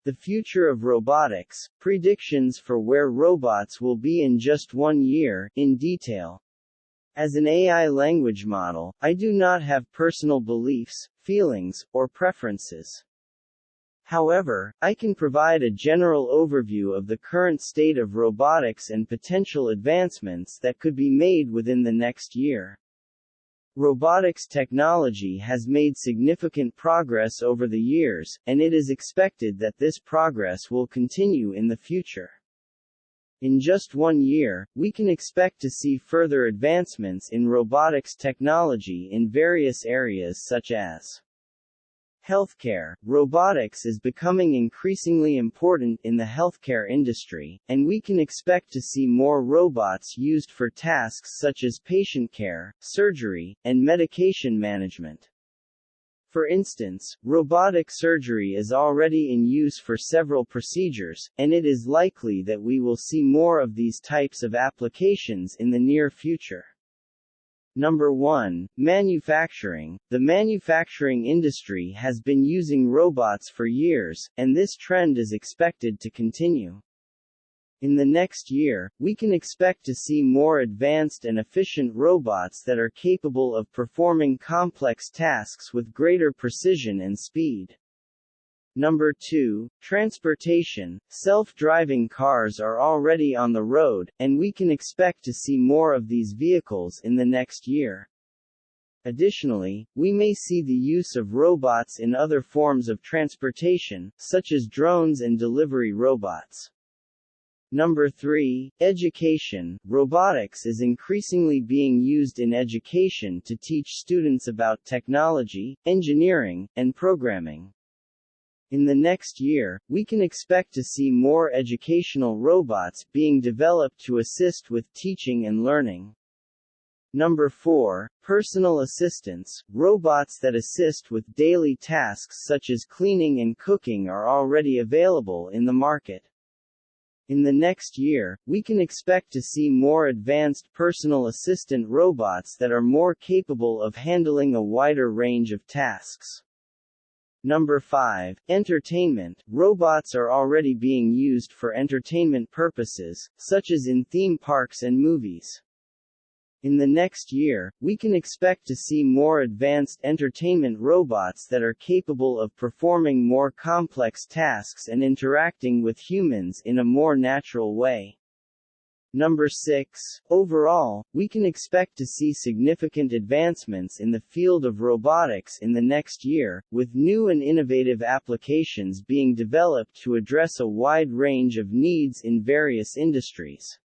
The future of robotics, predictions for where robots will be in just 1 year, in detail. As an AI language model, I do not have personal beliefs, feelings, or preferences. However, I can provide a general overview of the current state of robotics and potential advancements that could be made within the next year. Robotics technology has made significant progress over the years, and it is expected that this progress will continue in the future. In just 1 year, we can expect to see further advancements in robotics technology in various areas such as healthcare. Robotics is becoming increasingly important in the healthcare industry, and we can expect to see more robots used for tasks such as patient care, surgery, and medication management. For instance, robotic surgery is already in use for several procedures, and it is likely that we will see more of these types of applications in the near future. Number 1. Manufacturing. The manufacturing industry has been using robots for years, and this trend is expected to continue. In the next year, we can expect to see more advanced and efficient robots that are capable of performing complex tasks with greater precision and speed. Number 2. Transportation. Self-driving cars are already on the road, and we can expect to see more of these vehicles in the next year. Additionally, we may see the use of robots in other forms of transportation, such as drones and delivery robots. Number 3. Education. Robotics is increasingly being used in education to teach students about technology, engineering, and programming. In the next year, we can expect to see more educational robots being developed to assist with teaching and learning. Number 4. Personal assistants. Robots that assist with daily tasks such as cleaning and cooking are already available in the market. In the next year, we can expect to see more advanced personal assistant robots that are more capable of handling a wider range of tasks. Number 5. Entertainment. Robots are already being used for entertainment purposes, such as in theme parks and movies. In the next year, we can expect to see more advanced entertainment robots that are capable of performing more complex tasks and interacting with humans in a more natural way. Number 6. Overall, we can expect to see significant advancements in the field of robotics in the next year, with new and innovative applications being developed to address a wide range of needs in various industries.